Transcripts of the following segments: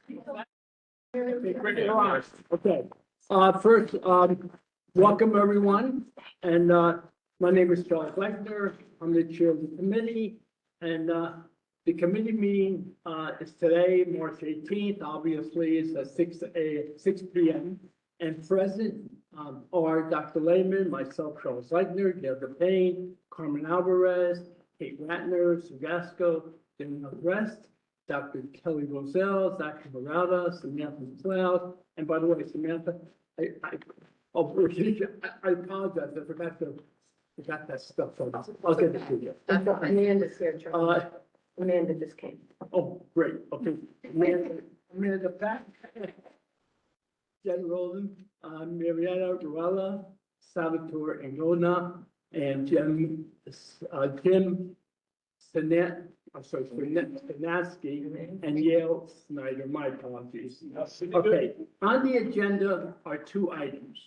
Okay, first, welcome everyone, and, my name is Charles Lechner, I'm the chair of the committee, and, the committee meeting, is today, March 18th, obviously, it's at 6 p.m. And present, are Dr. Lehman, myself, Charles Lechner, Deirdre Payne, Carmen Alvarez, Kate Ratner, Sue Gasco, Danielle Rest, Dr. Kelly Roselle, Zachary Barada, Samantha McLeod, and by the way, Samantha, I apologize, I forgot that stuff, so I'll get it to you. Amanda's here, Charlie. Amanda just came. Oh, great, okay. Amanda Pack, Jen Rowland, Marietta Ruella, Salvatore Angona, and Jim Stanaski, and Yale Snyder, my apologies. Okay, on the agenda are two items.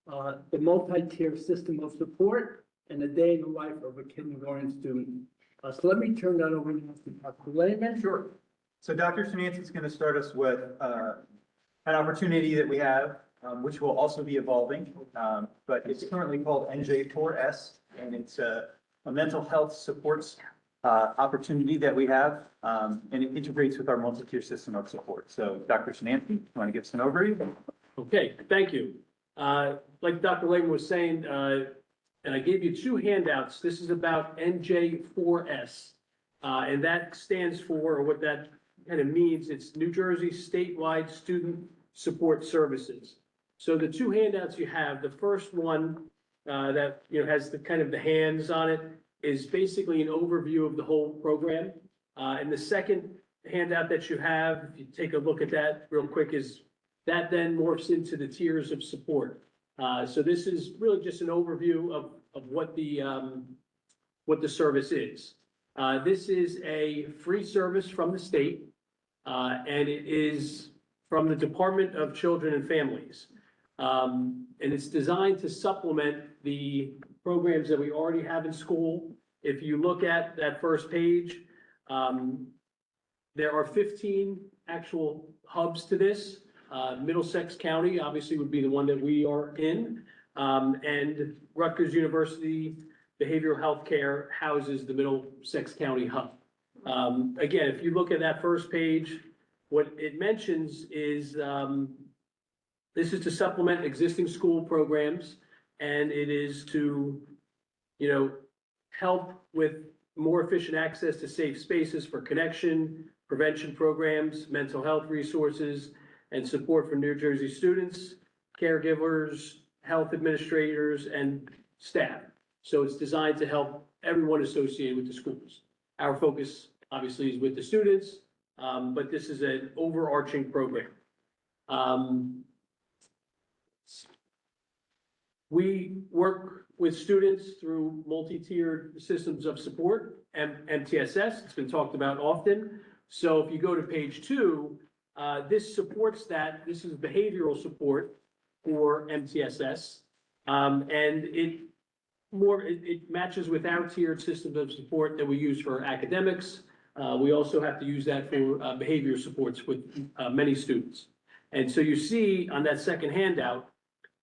The multi-tier system of support and a day in the life of a kindergarten student. So let me turn that over to Dr. Lehman. Sure. So Dr. Szymanski is going to start us with an opportunity that we have, which will also be evolving, but it's currently called NJ4S, and it's a mental health supports opportunity that we have, and it integrates with our multi-tier system of support. So Dr. Szymanski, you want to give us an overview? Okay, thank you. Like Dr. Lehman was saying, and I gave you two handouts. This is about NJ4S. And that stands for, or what that kind of means, it's New Jersey Statewide Student Support Services. So the two handouts you have, the first one that has the kind of the hands on it is basically an overview of the whole program. And the second handout that you have, if you take a look at that real quick, is that then morphs into the tiers of support. So this is really just an overview of what the service is. This is a free service from the state, and it is from the Department of Children and Families. And it's designed to supplement the programs that we already have in school. If you look at that first page, there are 15 actual hubs to this. Middlesex County obviously would be the one that we are in, and Rutgers University Behavioral Health Care houses the Middlesex County hub. Again, if you look at that first page, what it mentions is this is to supplement existing school programs, and it is to, help with more efficient access to safe spaces for connection, prevention programs, mental health resources, and support for New Jersey students, caregivers, health administrators, and staff. So it's designed to help everyone associated with the schools. Our focus, obviously, is with the students, but this is an overarching program. We work with students through multi-tiered systems of support, MTSS. It's been talked about often. So if you go to page 2, this supports that. This is behavioral support for MTSS, and it matches with our tiered systems of support that we use for academics. We also have to use that for behavior supports with many students. And so you see on that second handout,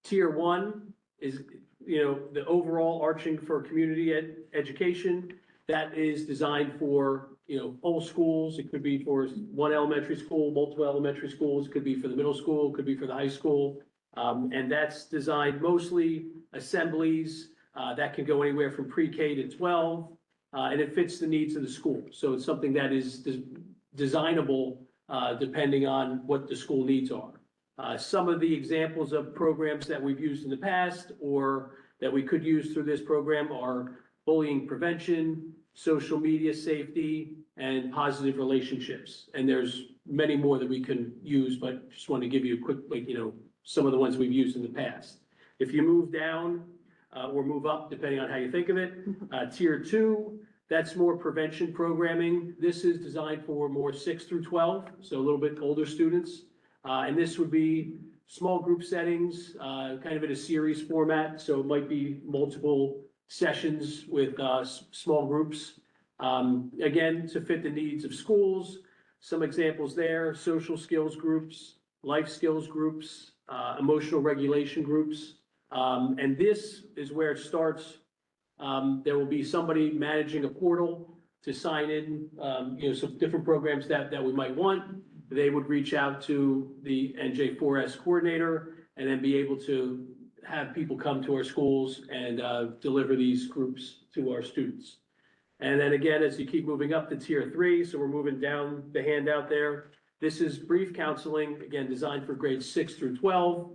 tier 1 is the overall arching for community education. That is designed for whole schools. It could be for one elementary school, multiple elementary schools. It could be for the middle school. It could be for the high school. And that's designed mostly assemblies that can go anywhere from pre-K to 12, and it fits the needs of the school. So it's something that is designable depending on what the school needs are. Some of the examples of programs that we've used in the past or that we could use through this program are bullying prevention, social media safety, and positive relationships. And there's many more that we can use, but just want to give you a quick, some of the ones we've used in the past. If you move down or move up, depending on how you think of it, tier 2, that's more prevention programming. This is designed for more 6 through 12, so a little bit older students. And this would be small group settings, kind of in a series format. So it might be multiple sessions with small groups. Again, to fit the needs of schools. some examples there, social skills groups, life skills groups, emotional regulation groups. And this is where it starts. There will be somebody managing a portal to sign in, some different programs that we might want. They would reach out to the NJ4S coordinator and then be able to have people come to our schools and deliver these groups to our students. And then again, as you keep moving up to tier 3, so we're moving down the handout there. This is brief counseling, again, designed for grades 6 through 12.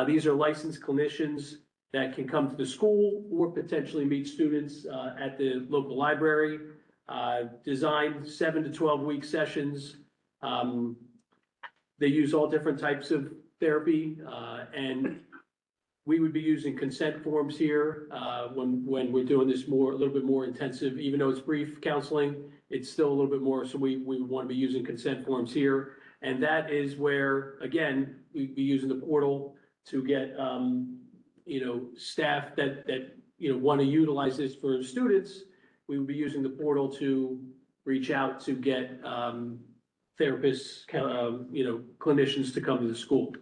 These are licensed clinicians that can come to the school or potentially meet students at the local library. Designed 7 to 12-week sessions. They use all different types of therapy, and we would be using consent forms here when we're doing this a little bit more intensive. Even though it's brief counseling, it's still a little bit more, so we want to be using consent forms here. And that is where, again, we'd be using the portal to get, staff that want to utilize this for students. We would be using the portal to reach out to get therapists, clinicians to come to the school.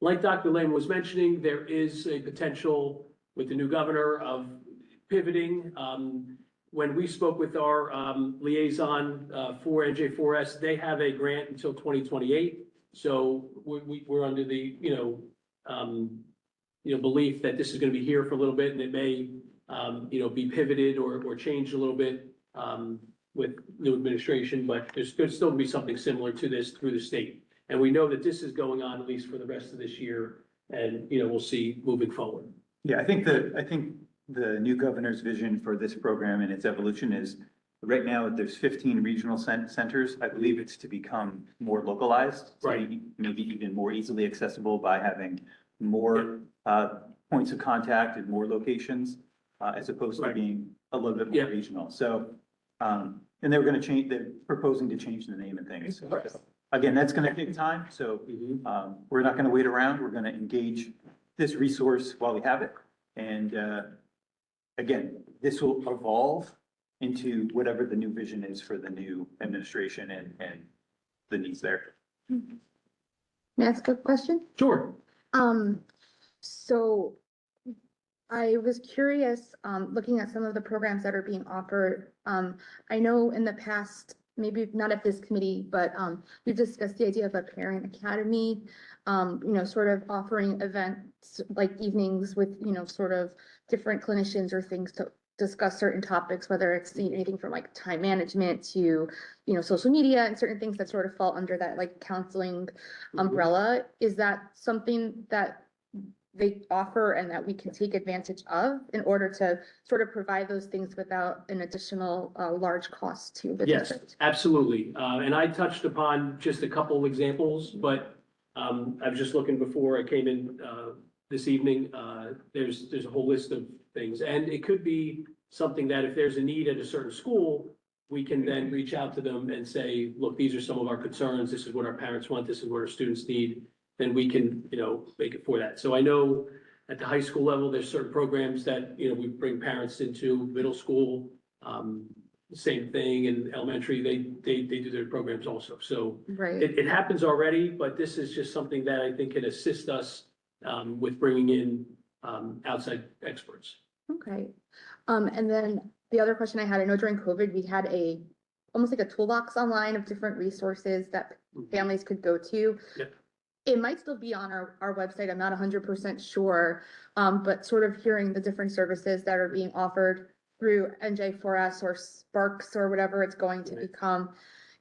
Like Dr. Lane was mentioning, there is a potential with the new governor of pivoting. When we spoke with our liaison for NJ4S, they have a grant until 2028. So we're under the belief that this is going to be here for a little bit, and it may be pivoted or changed a little bit with new administration. But there's going to still be something similar to this through the state. And we know that this is going on at least for the rest of this year, and we'll see moving forward. Yeah, I think the new governor's vision for this program and its evolution is right now there's 15 regional centers. I believe it's to become more localized, to Right. be maybe even more easily accessible by having more points of contact and more locations as opposed to Right. being a little bit more Yeah. regional. So, and they're proposing to change the name and things. Right. Again, that's going to take time, so we're not going to wait around. We're going to engage this resource while we have it. And again, this will evolve into whatever the new vision is for the new administration and the needs there. May I ask a question? Sure. So I was curious, looking at some of the programs that are being offered. I know in the past, maybe not at this committee, but we've discussed the idea of a parent academy, sort of offering events like evenings with, sort of different clinicians or things to discuss certain topics, whether it's anything from like time management to, social media and certain things that sort of fall under that like counseling umbrella. Is that something that they offer and that we can take advantage of in order to sort of provide those things without an additional large cost to the Yes, district? absolutely. And I touched upon just a couple of examples, but I was just looking before I came in this evening. There's a whole list of things, and it could be something that if there's a need at a certain school, we can then reach out to them and say, look, these are some of our concerns. This is what our parents want. This is what our students need. Then we can, make it for that. So I know at the high school level, there's certain programs that, we bring parents into. Middle school, same thing. In elementary, they do their programs also. So Right. it happens already, but this is just something that I think can assist us with bringing in outside experts. Okay. And then the other question I had, I know during COVID, we had almost like a toolbox online of different resources that families could go to. Yep. It might still be on our website. I'm not 100% sure, but sort of hearing the different services that are being offered through NJ4S or Sparks or whatever it's going to become.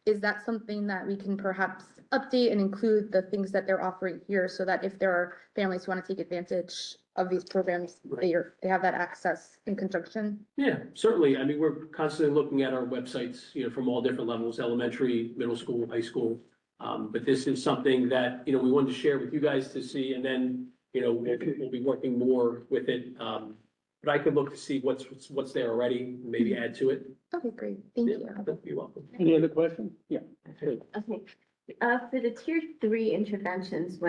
Is that something that we can perhaps update and include the things that they're offering here so that if there are families who want to take advantage of these programs, they have that access in conjunction? Yeah, certainly. I mean, we're constantly looking at our websites, from all different levels, elementary, middle school, high school. But this is something that, we wanted to share with you guys to see, and then, we'll be working more with it. But I could look to see what's there already, maybe add to it. Okay, great. Thank you. You're welcome. Any other questions? Yeah. Okay, for the tier 3 interventions,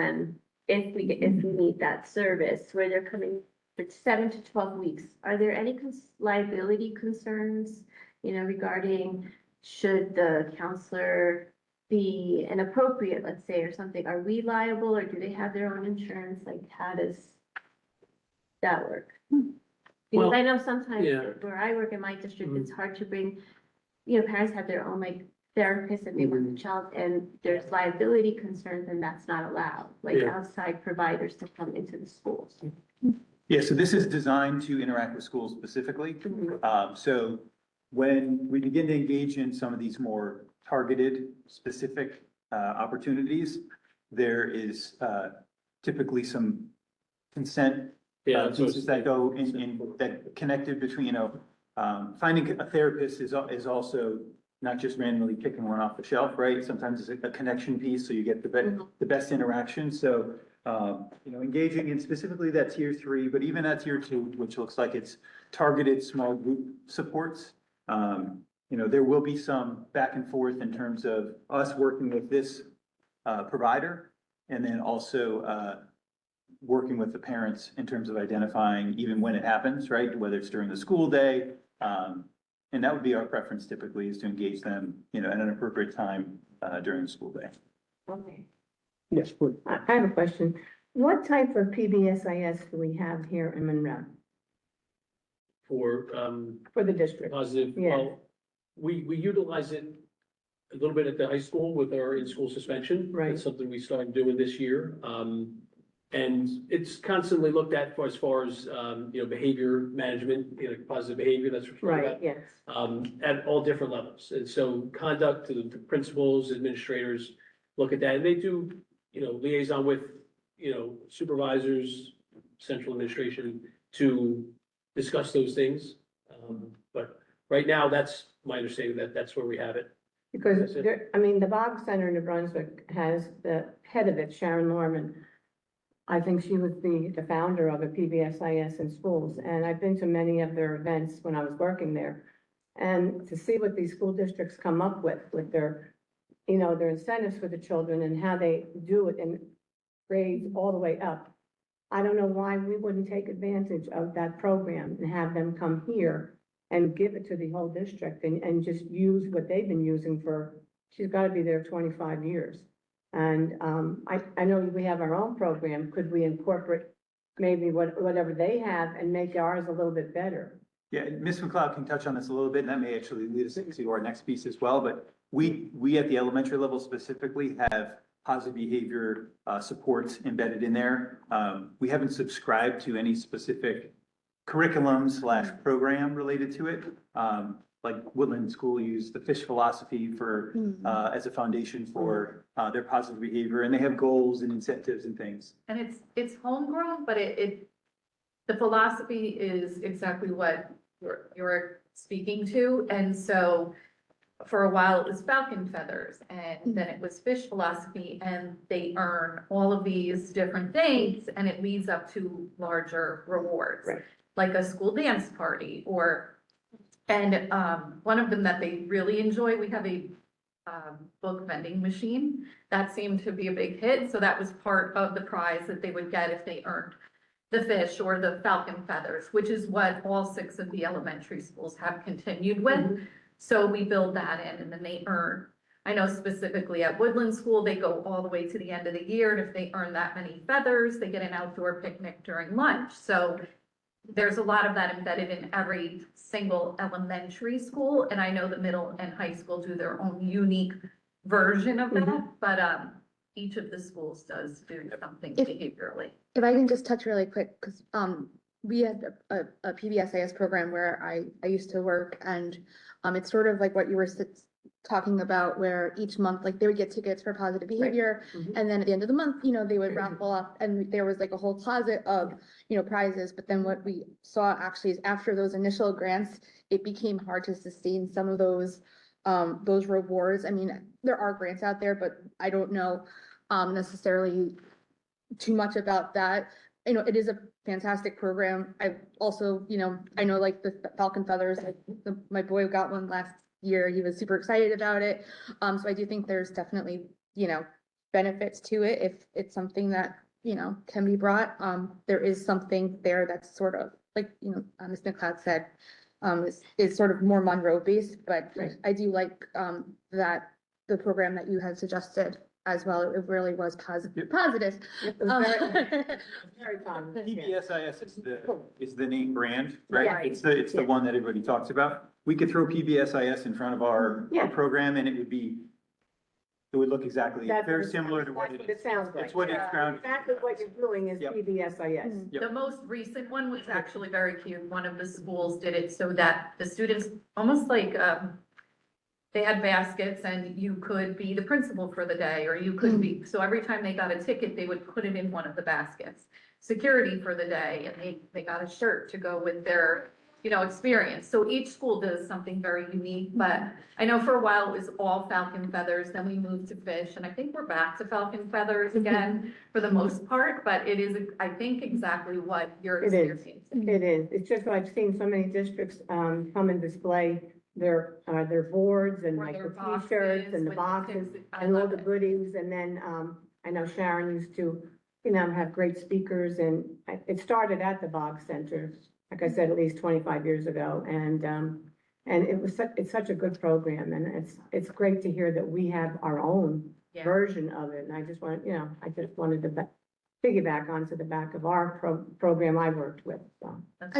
if we need that service, where they're coming for 7 to 12 weeks, are there any liability concerns, regarding should the counselor be inappropriate, let's say, or something, are we liable or do they have their own insurance? Like, how does that work? Because Well, I know sometimes yeah. where I work in my district, Mhm. it's hard to bring, you know, parents have their own like therapist if they want the child, and there's liability concerns, and that's not allowed, like Yeah. outside providers to come into the schools. Yeah, so this is designed to interact with schools specifically. So when we begin to engage in some of these more targeted, specific opportunities, there is typically some consent Yeah, that's what pieces that go that connected between, finding a therapist is also not just randomly picking one off the shelf, right? Sometimes it's a connection piece, so you get the best interaction. So, engaging in specifically that tier 3, but even at tier 2, which looks like it's targeted small group supports. There will be some back and forth in terms of us working with this provider, and then also working with the parents in terms of identifying even when it happens, right? Whether it's during the school day. And that would be our preference typically, is to engage them, at an appropriate time during the school day. Okay. Yes, please. I have a question. What type of PBSIS do we have here in Monroe For, for the district? positive, Yeah. well, we utilize it a little bit at the high school with our in-school suspension. Right. It's something we started doing this year. And it's constantly looked at for as far as, behavior management, positive behavior, that's what we're talking Right, about. yes. At all different levels. And so conduct to the principals, administrators look at that, and they do, liaison with, supervisors, central administration to discuss those things. But right now, that's my understanding that that's where we have it. Because the Bog Center in New Brunswick has the head of it, Sharon Norman. I think she was the founder of a PBSIS in schools, and I've been to many of their events when I was working there. And to see what these school districts come up with their, their incentives for the children and how they do it in grades all the way up. I don't know why we wouldn't take advantage of that program and have them come here and give it to the whole district and just use what they've been using for, she's got to be there 25 years. And I know we have our own program. Could we incorporate maybe whatever they have and make ours a little bit better? Yeah, and Ms. McLeod can touch on this a little bit, and that may actually lead us to our next piece as well. But we at the elementary level specifically have positive behavior supports embedded in there. We haven't subscribed to any specific curriculum / program related to it. Like Woodland School used the fish philosophy for as a foundation for their positive behavior, and they have goals and incentives and things. And it's homegrown, but the philosophy is exactly what you're speaking to. And so for a while it was falcon feathers, and then it was fish philosophy, and they earn all of these different things, and it leads up to larger rewards. Right. Like a school dance party and one of them that they really enjoy, we have a book vending machine. That seemed to be a big hit, so that was part of the prize that they would get if they earned the fish or the falcon feathers, which is what all 6 of the elementary schools have continued with. So we build that in, and then they earn. I know specifically at Woodland School, they go all the way to the end of the year, and if they earn that many feathers, they get an outdoor picnic during lunch. So there's a lot of that embedded in every single elementary school, and I know the middle and high school do their own unique version of that, but each of the schools does do something behaviorally. If I can just touch really quick, because we had a PBSIS program where I used to work, and it's sort of like what you were talking about, where each month, like, they would get tickets for positive behavior, and then at the end of the month, they would raffle up, and there was like a whole closet of, prizes. But then what we saw actually is after those initial grants, it became hard to sustain some of those rewards. I mean, there are grants out there, but I don't know necessarily too much about that. It is a fantastic program. I also, I know, like, the Falcon Feathers, like my boy got one last year. He was super excited about it. So I do think there's definitely, benefits to it if it's something that, can be brought. There is something there that's sort of like, Ms. McLeod said, is sort of more Monroe based, but Right. I do like, that the program that you had suggested as well. It really was positive. It was very positive, yeah. PBSIS is the name brand, right? Right. It's the Yeah. one that everybody talks about. We could throw PBSIS in front of our Yeah. program and it would look exactly, That's very what similar to what that's it is. sounds like. It's what it's Yeah. grounded. Exactly what you're doing is Yep. PBSIS. Mhm. Yep. The most recent one was actually very cute. One of the schools did it so that the students, almost like, they had baskets and you could be the principal for the day, or you could be, so every time they got a ticket, they would put it in one of the baskets. Security for the day, and they got a shirt to go with their, experience. So each school does something very unique, but I know for a while it was all falcon feathers, then we moved to fish, and I think we're back to falcon feathers again for the most part, but it is, I think, exactly what you're It is. experiencing. It is. It's just I've seen so many districts, come and display their boards and Or like their the T-shirts and the with boxes kids. I and all love the it. goodies. And then, I know Sharon used to, have great speakers and it started at the Bog Center, like I said, at least 25 years ago. And it was it's such a good program and it's great to hear that we have our own Yeah. version of it. And I just wanted to piggyback onto the back of our program I worked with, so. That's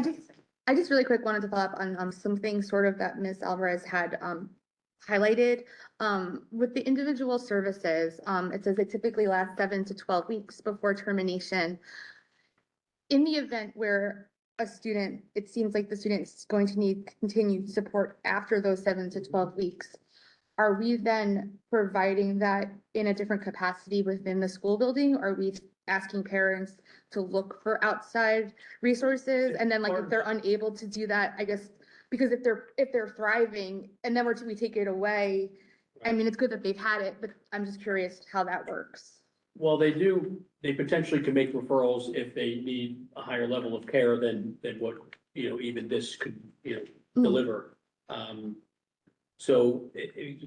I just really quick wanted to follow up on, something sort of that Ms. Alvarez had, highlighted. With the individual services, it says they typically last 7 to 12 weeks before termination. In the event where a student, it seems like the student is going to need continued support after those 7 to 12 weeks, are we then providing that in a different capacity within the school building? Are we asking parents to look for outside resources? And then like, if they're unable to do that, I guess, because if they're thriving and then we take it away, I mean, it's good that they've had it, but I'm just curious how that works. Well, they potentially can make referrals if they need a higher level of care than what, even this could, deliver. So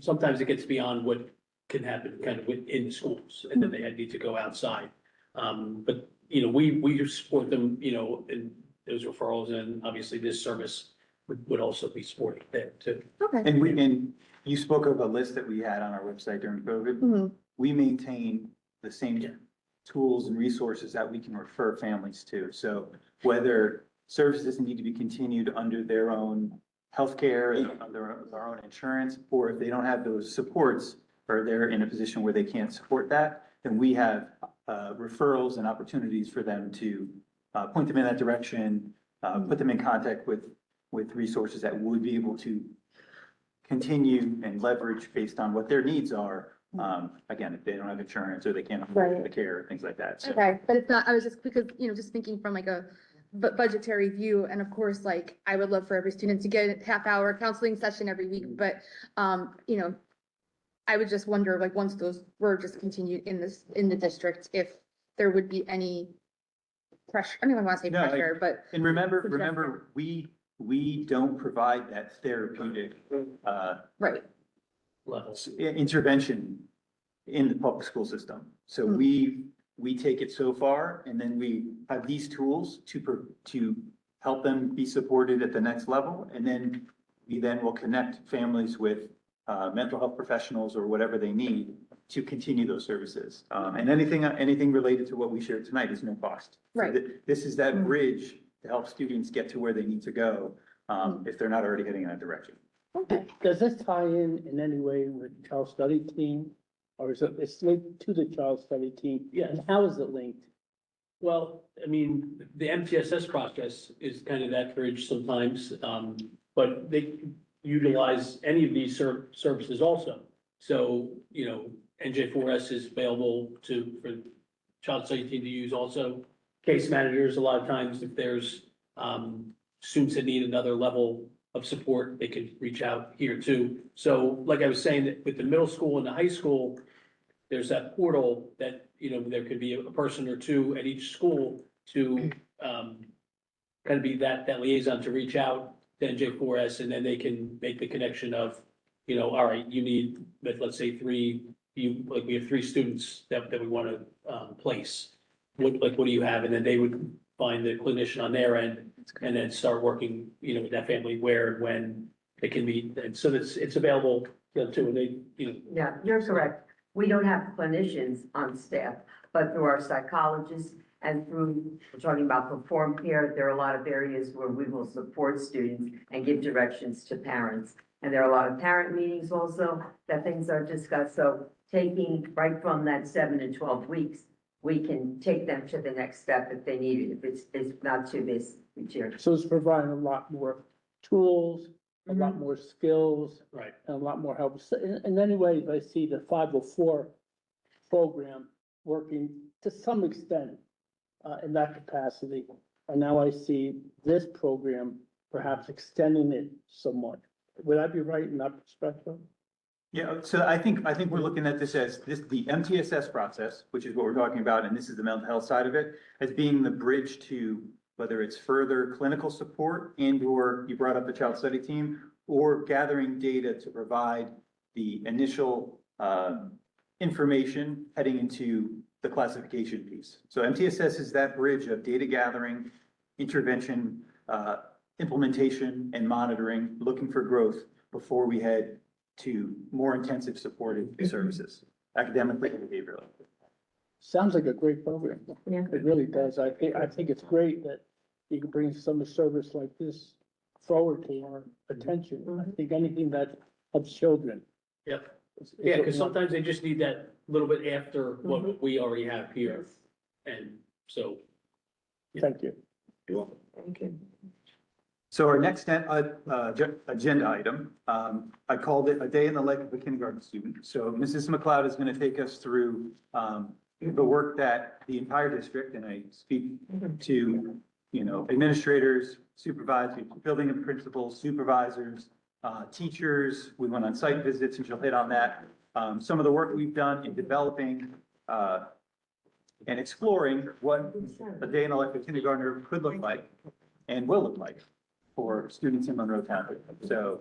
sometimes it gets beyond what can happen kind of within the schools, and then they need to go outside. But, we support them, in those referrals, and obviously this service would also be supported there too. Okay. And you spoke of a list that we had on our website during COVID. Mhm. We maintain the same tools and resources that we can refer families to. So whether services need to be continued under their own healthcare, and under their own insurance, or if they don't have those supports, or they're in a position where they can't support that, then we have referrals and opportunities for them to point them in that direction, put them in contact with resources that would be able to continue and leverage based on what their needs are. Again, if they don't have insurance or they can't afford the care, things like that. So Okay, but it's not, I was just, because, just thinking from like a budgetary view, and of course, like, I would love for every student to get a half-hour counseling session every week, but, I would just wonder, like, once those were just continued in the district, if there would be any pressure, I don't even want to say No, pressure, but. And remember, we don't provide that therapeutic, Right. Levels. intervention in the public school system. So we take it so far, and then we have these tools to help them be supported at the next level. And then we will connect families with mental health professionals or whatever they need to continue those services. And anything related to what we shared tonight is no cost. So Right. This is that bridge to help students get to where they need to go, if they're not already heading in that direction. Okay. Does this tie in any way with child study team? Or is it's linked to the child study team? Yes. And how is it linked? Well, I mean, the MTSS process is kind of that bridge sometimes, but they utilize any of these services also. So, NJ4S is available for child study team to use also. Case managers, a lot of times, if there's, students that need another level of support, they could reach out here too. So like I was saying, that with the middle school and the high school, there's that portal that, there could be a person or two at each school to kind of be that liaison to reach out to NJ4S, and then they can make the connection of, all right, you need, let's say we have 3 students that we want to place. What do you have? And then they would find the clinician on their end and then start working, with that family where and when they can meet. And so it's available, too, and they, Yeah, you're correct. We don't have clinicians on staff, but through our psychologists and through, we're talking about perform care, there are a lot of areas where we will support students and give directions to parents. And there are a lot of parent meetings also that things are discussed. So taking right from that 7 to 12 weeks, we can take them to the next step if they need it, if it's not too busy. So it's providing a lot more tools, a lot more skills, right. and a lot more help. So in any way, I see the 504 program working to some extent in that capacity. And now I see this program perhaps extending it somewhat. Would I be right in that perspective? Yeah, so I think we're looking at this as the MTSS process, which is what we're talking about, and this is the mental health side of it, as being the bridge to whether it's further clinical support and/or you brought up the child study team, or gathering data to provide the initial information heading into the classification piece. So MTSS is that bridge of data gathering, intervention, implementation, and monitoring, looking for growth before we head to more intensive supportive services, academically and behaviorally. Sounds like a great program. Yeah. It really does. I think it's great that you can bring some service like this forward to our attention. I think anything that helps children. Yep. is Yeah, a- because sometimes they just need that little bit after what we already have here. And so. Thank you. Thank you. So our next agenda item, I called it a day in the life of a kindergarten student. So Mrs. McLeod is going to take us through the work that the entire district, and I speak to, administrators, supervisors, building and principals, supervisors, teachers. We went on site visits and she'll hit on that. Some of the work we've done in developing and exploring what a day in the life of a kindergartner could look like and will look like for students in Monroe Township. So,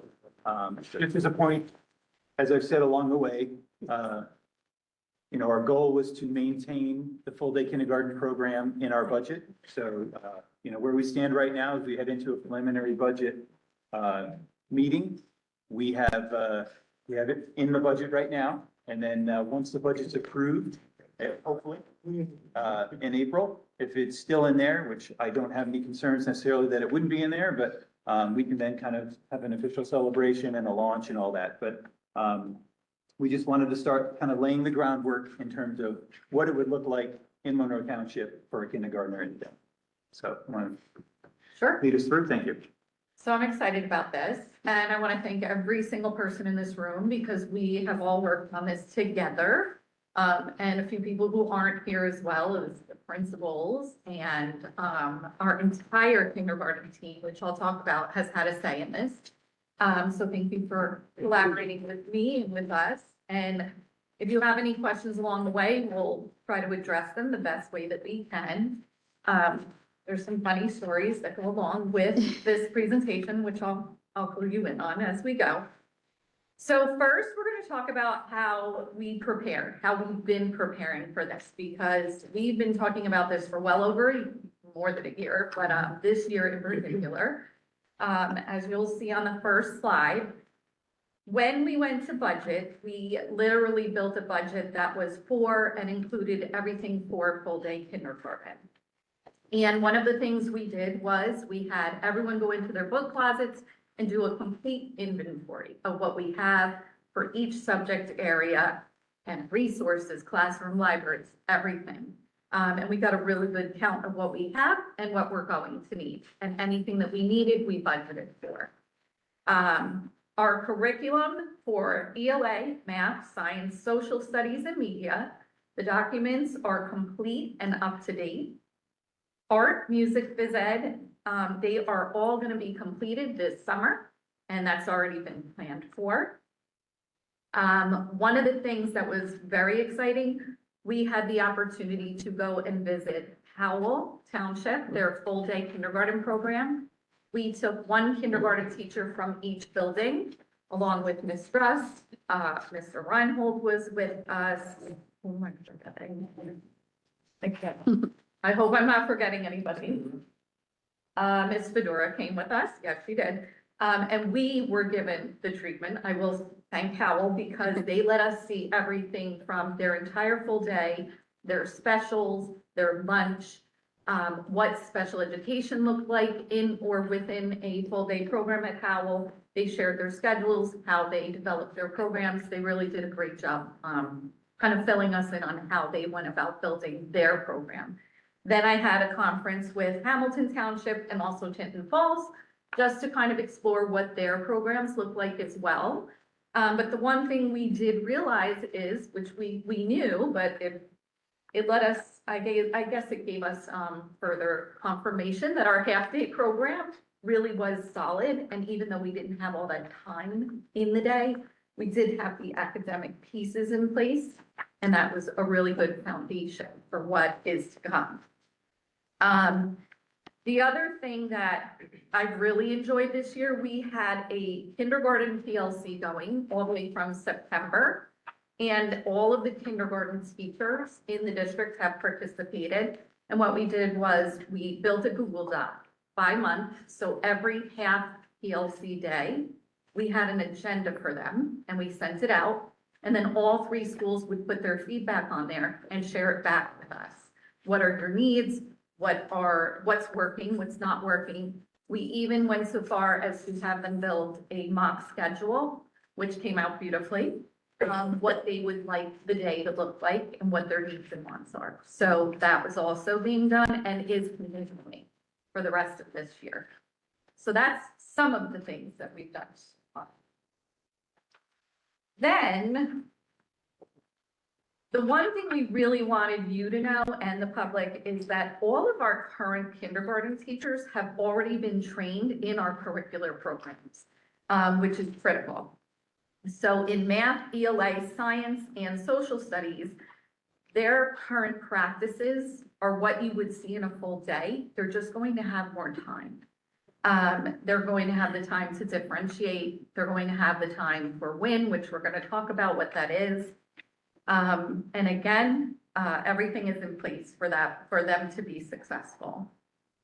just as a point, as I've said along the way, our goal was to maintain the full day kindergarten program in our budget. So, where we stand right now is we head into a preliminary budget meeting. We have it in the budget right now. And then once the budget's approved, hopefully, in April, if it's still in there, which I don't have any concerns necessarily that it wouldn't be in there, but we can then kind of have an official celebration and a launch and all that. But we just wanted to start kind of laying the groundwork in terms of what it would look like in Monroe Township for a kindergartner in the day. So I want to Sure. lead us through. Thank you. So I'm excited about this, and I want to thank every single person in this room because we have all worked on this together. And a few people who aren't here as well as the principals and our entire kindergarten team, which I'll talk about, has had a say in this. So thank you for collaborating with me and with us. And if you have any questions along the way, we'll try to address them the best way that we can. There's some funny stories that go along with this presentation, which I'll clue you in on as we go. So first, we're going to talk about how we prepared, how we've been preparing for this, because we've been talking about this for well over more than a year, but this year in particular, as you'll see on the first slide, when we went to budget, we literally built a budget that was for and included everything for full day kindergarten. And one of the things we did was we had everyone go into their book closets and do a complete inventory of what we have for each subject area and resources, classroom, libraries, everything. And we got a really good count of what we have and what we're going to need. And anything that we needed, we budgeted for. Our curriculum for ELA, math, science, social studies, and media, the documents are complete and up to date. Art, music, phys ed, they are all going to be completed this summer, and that's already been planned for. One of the things that was very exciting, we had the opportunity to go and visit Howell Township, their full day kindergarten program. We took one kindergarten teacher from each building, along with Ms. Drust. Mr. Reinhold was with us. Oh my God. I hope I'm not forgetting anybody. Ms. Fedora came with us, yes, she did. And we were given the treatment. I will thank Howell because they let us see everything from their entire full day, their specials, their lunch, what special education looked like in or within a full day program at Howell. They shared their schedules, how they developed their programs. They really did a great job, kind of filling us in on how they went about building their program. Then I had a conference with Hamilton Township and also Tinton Falls, just to kind of explore what their programs look like as well. But the one thing we did realize is, which we knew, but it let us, I guess it gave us further confirmation that our half-day program really was solid. And even though we didn't have all that time in the day, we did have the academic pieces in place. And that was a really good foundation for what is to come. The other thing that I've really enjoyed this year, we had a kindergarten PLC going all the way from September. And all of the kindergarten teachers in the district have participated. And what we did was we built a Google Doc by month. So every half PLC day, we had an agenda for them and we sent it out. And then all 3 schools would put their feedback on there and share it back with us. What are your needs? What's working, what's not working? We even went so far as to have them build a mock schedule, which came out beautifully. What they would like the day to look like and what their needs and wants are. So that was also being done and is continuing for the rest of this year. So that's some of the things that we've done. Then, the one thing we really wanted you to know and the public is that all of our current kindergarten teachers have already been trained in our curricular programs, which is critical. So in math, ELA, science, and social studies, their current practices are what you would see in a full day. They're just going to have more time. They're going to have the time to differentiate. They're going to have the time for WIN, which we're going to talk about what that is. And again, everything is in place for that, for them to be successful.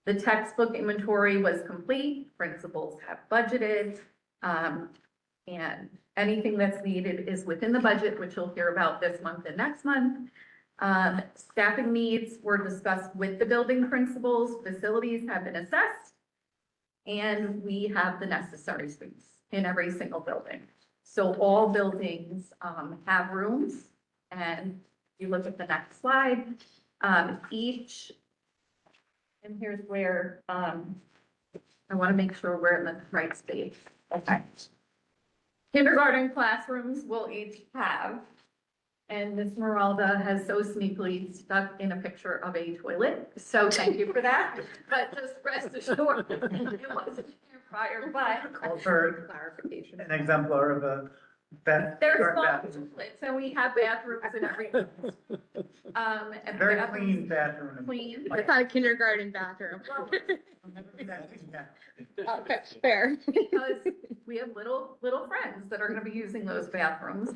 The textbook inventory was complete. Principals have budgeted, and anything that's needed is within the budget, which you'll hear about this month and next month. Staffing needs were discussed with the building principals. Facilities have been assessed, and we have the necessary space in every single building. So all buildings have rooms, and you look at the next slide, and here's where I want to make sure we're in the right space. Okay. Kindergarten classrooms will each have, and Ms. Meralda has so sneakily stuck in a picture of a toilet, so thank you for that. But just rest assured, it wasn't here prior, but. Call for Clarification. an exemplar of a bath. There's dark small bathroom. toilets, and we have bathrooms and everything. And Very bathrooms clean bathroom. Clean. It's not a kindergarten bathroom. Okay, fair. Because we have little friends that are gonna be using those bathrooms.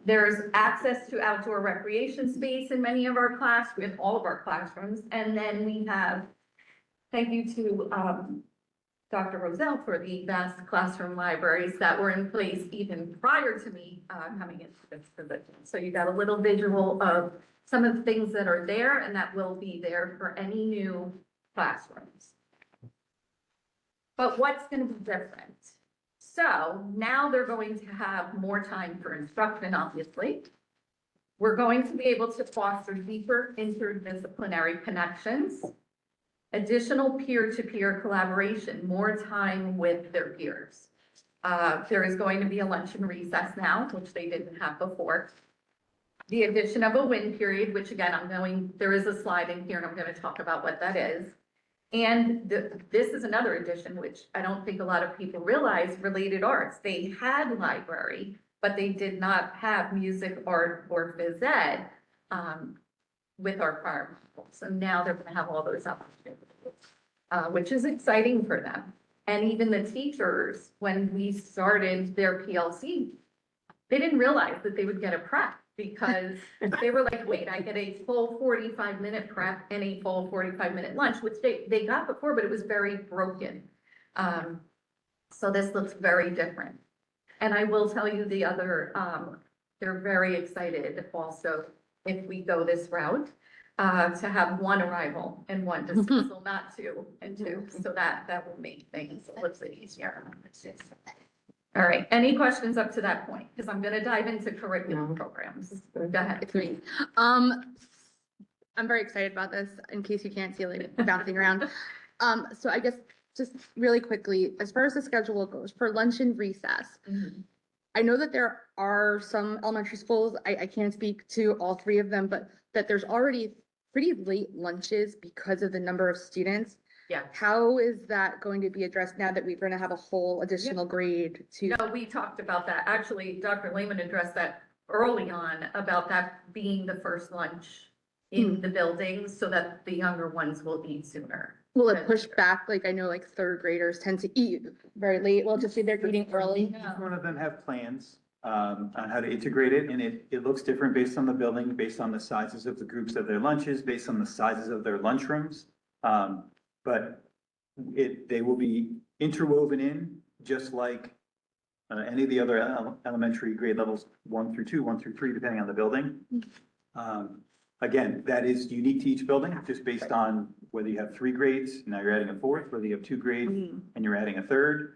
There's access to outdoor recreation space in many of our in all of our classrooms. And then we have, thank you to, Dr. Roselle for the vast classroom libraries that were in place even prior to me, coming into this position. So you got a little visual of some of the things that are there and that will be there for any new classrooms. But what's going to be different? So now they're going to have more time for instruction, obviously. We're going to be able to foster deeper interdisciplinary connections, additional peer-to-peer collaboration, more time with their peers. There is going to be a lunch and recess now, which they didn't have before. The addition of a WIN period, which again, there is a slide in here and I'm going to talk about what that is. And this is another addition, which I don't think a lot of people realize, related arts. They had library, but they did not have music, art, or phys ed with our prior model. So now they're gonna have all those opportunities, which is exciting for them. And even the teachers, when we started their PLC, they didn't realize that they would get a prep because they were like, wait, I get a full 45-minute prep and a full 45-minute lunch, which they got before, but it was very broken. So this looks very different. And I will tell you the other, they're very excited also if we go this route, to have one arrival and one dismissal, not two and two. So that will make things a little bit easier. All right, any questions up to that point? Because I'm gonna dive into curriculum programs. Go ahead. It's me. I'm very excited about this, in case you can't see like bouncing around. So I guess just really quickly, as far as the schedule goes, for lunch and recess, I know that there are some elementary schools, I can't speak to all three of them, but that there's already pretty late lunches because of the number of students. Yeah. How is that going to be addressed now that we're going to have a whole additional grade to? No, we talked about that. Actually, Dr. Lehman addressed that early on about that being the first lunch in the building so that the younger ones will eat sooner. Will it push back? Like, I know like third graders tend to eat very late. Well, just say they're eating early. Each one of them have plans on how to integrate it, and it looks different based on the building, based on the sizes of the groups of their lunches, based on the sizes of their lunchrooms. But they will be interwoven in, just like any of the other elementary grade levels, 1 through 2, 1 through 3, depending on the building. Again, that is unique to each building, just based on whether you have 3 grades, now you're adding a 4th, whether you have 2 grades and you're adding a 3rd,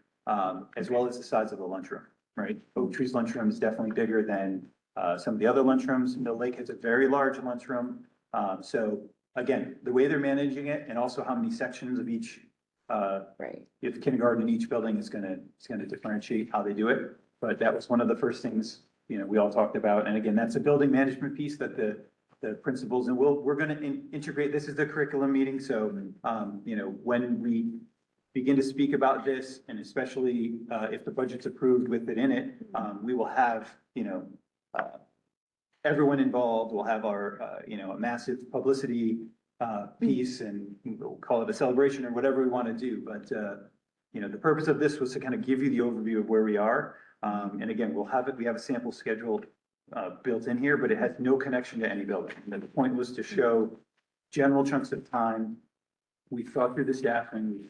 as well as the size of the lunchroom, right? Oak Tree's lunchroom is definitely bigger than some of the other lunchrooms. Mill Lake has a very large lunchroom. So again, the way they're managing it and also how many sections of each, if kindergarten in each building is gonna differentiate how they do it. But that was one of the first things, we all talked about. And again, that's a building management piece that the principals, and we're gonna integrate, this is the curriculum meeting. So, when we begin to speak about this, and especially, if the budget's approved with it in it, we will have, everyone involved. We'll have our, a massive publicity piece, and we'll call it a celebration or whatever we want to do. But, the purpose of this was to kind of give you the overview of where we are. And again, we have a sample scheduled built in here, but it has no connection to any building. And the point was to show general chunks of time. We thought through the staffing, we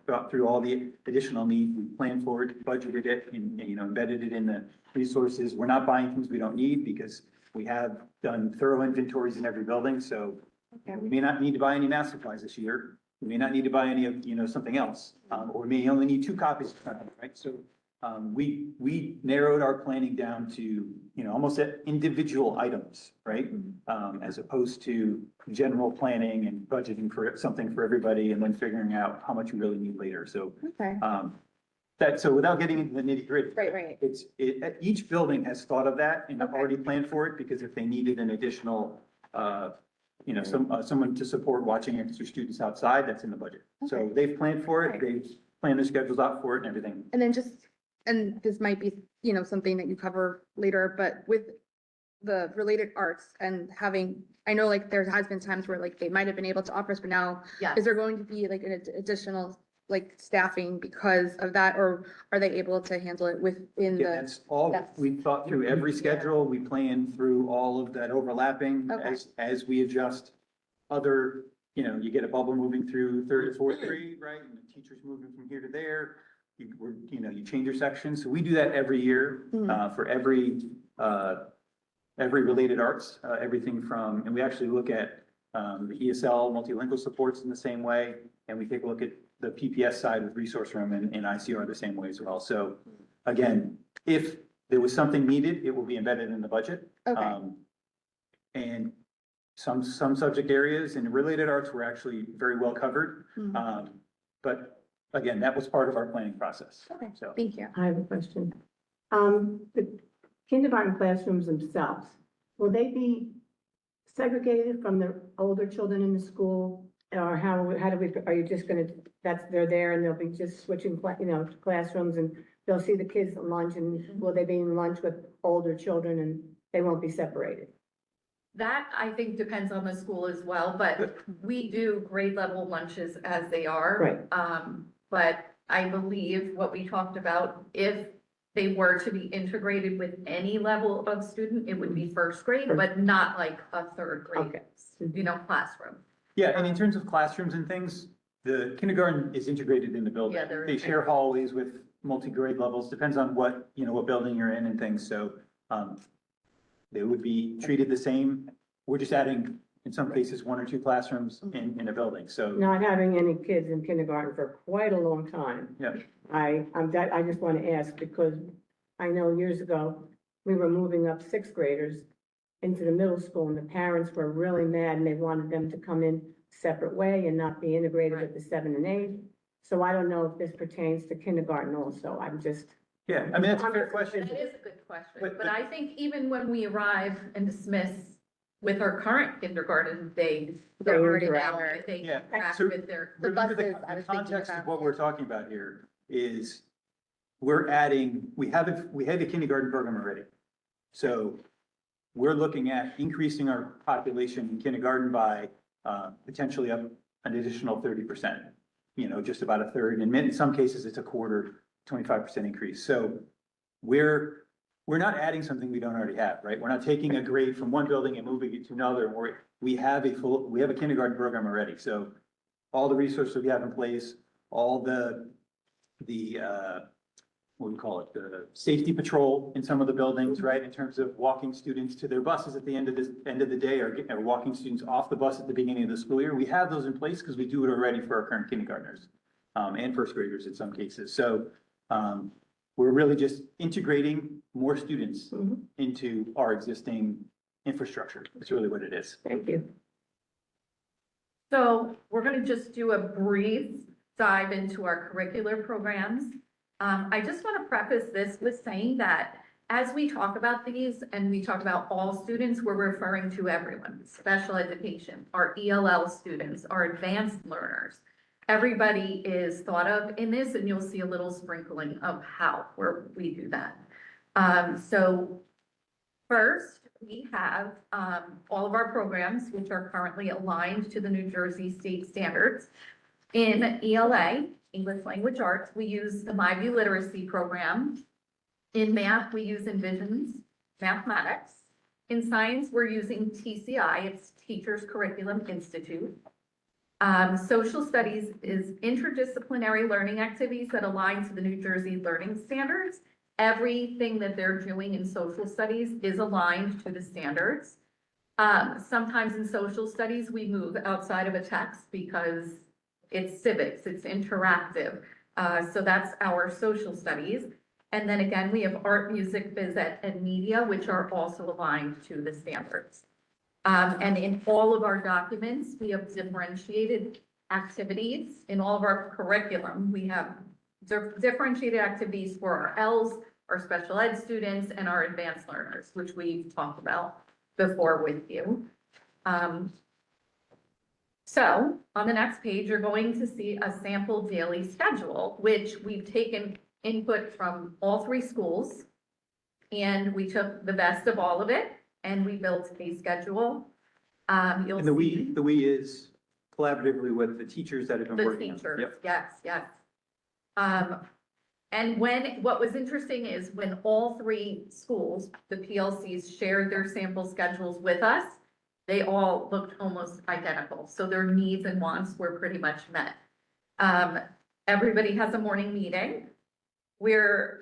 thought through all the additional needs, we planned for it, budgeted it, and embedded it in the resources. We're not buying things we don't need because we have done thorough inventories in every building. So we may not need to buy any math supplies this year. We may not need to buy any of, something else, or we may only need 2 copies, right? So we narrowed our planning down to, almost at individual items, right? As opposed to general planning and budgeting for something for everybody and then figuring out how much you really need later. So, so without getting into the nitty gritty. Right. Each building has thought of that and already planned for it, because if they needed an additional, someone to support watching extra students outside, that's in the budget. So they've planned for it, they've planned their schedules out for it and everything. And then and this might be, something that you cover later, but with the related arts and I know like there has been times where like they might have been able to offer us, but now is there going to be like an additional like staffing because of that, or are they able to handle it within Yeah, that's all, we thought through every schedule, we planned through all of that overlapping as we adjust other, you get a bubble moving through 3rd to 4th grade, right? And the teacher's moving from here to there. You change your section. So we do that every year, for every related arts, everything from, and we actually look at, the ESL multilingual supports in the same way. And we take a look at the PPS side with resource room and ICR the same way as well. So again, if there was something needed, it will be embedded in the budget. And some subject areas in related arts were actually very well covered. But again, that was part of our planning process. So Thank you. I have a question. The kindergarten classrooms themselves, will they be segregated from the older children in the school? Or are you just gonna, they're there and they'll be just switching, classrooms, and they'll see the kids at lunch, and will they be in lunch with older children and they won't be separated? That I think depends on the school as well, but we do grade level lunches as they are. Right. But I believe what we talked about, if they were to be integrated with any level of student, it would be first grade, but not like a third grade, Okay. classroom. Yeah, and in terms of classrooms and things, the kindergarten is integrated in the building. Yeah, they're- They share hallways with multi-grade levels, depends on what, what building you're in and things, so, they would be treated the same. We're just adding, in some cases, 1 or 2 classrooms in a building, so, Not having any kids in kindergarten for quite a long time. yeah. I just want to ask because I know years ago, we were moving up 6th graders into the middle school and the parents were really mad and they wanted them to come in separate way and not be integrated with the 7 and 8. So I don't know if this pertains to kindergarten also. I'm just. Yeah, I mean, that's a fair question. That is a good question, But- but I think even when we arrive and dismiss with our current kindergarten, they're already interact. out, they Yeah, interact so- with their. The Remember, buses, I the was thinking context of about. what we're talking about here is we're adding, we have a kindergarten program already. So we're looking at increasing our population in kindergarten by, potentially up an additional 30%. Just about a third, and in some cases, it's a quarter, 25% increase. So we're not adding something we don't already have, right? We're not taking a grade from one building and moving it to another. We have a kindergarten program already. So all the resources we have in place, all the what do we call it? The safety patrol in some of the buildings, right? In terms of walking students to their buses at the end of the day, or walking students off the bus at the beginning of the school year. We have those in place because we do it already for our current kindergartners, and first graders in some cases. So, we're really just integrating more students into our existing infrastructure. That's really what it is. Thank you. So we're gonna just do a brief dive into our curricular programs. I just want to preface this with saying that as we talk about these and we talk about all students, we're referring to everyone, special education, our ELL students, our advanced learners. Everybody is thought of in this, and you'll see a little sprinkling of where we do that. So first, we have all of our programs, which are currently aligned to the New Jersey state standards. In ELA, English Language Arts, we use the MyView Literacy Program. In math, we use Envisions Mathematics. In science, we're using TCI, it's Teachers Curriculum Institute. Social studies is interdisciplinary learning activities that align to the New Jersey learning standards. Everything that they're doing in social studies is aligned to the standards. Sometimes in social studies, we move outside of a text because it's civics, it's interactive. So that's our social studies. And then again, we have art, music, phys ed, and media, which are also aligned to the standards. And in all of our documents, we have differentiated activities. In all of our curriculum, we have differentiated activities for our Ls, our special ed students, and our advanced learners, which we've talked about before with you. So on the next page, you're going to see a sample daily schedule, which we've taken input from all 3 schools. And we took the best of all of it and we built a schedule. You'll And the see we is collaboratively with the teachers that have been the working on it. teachers, Yep. yes. And what was interesting is when all 3 schools, the PLCs, shared their sample schedules with us, they all looked almost identical. So their needs and wants were pretty much met. Everybody has a morning meeting. We're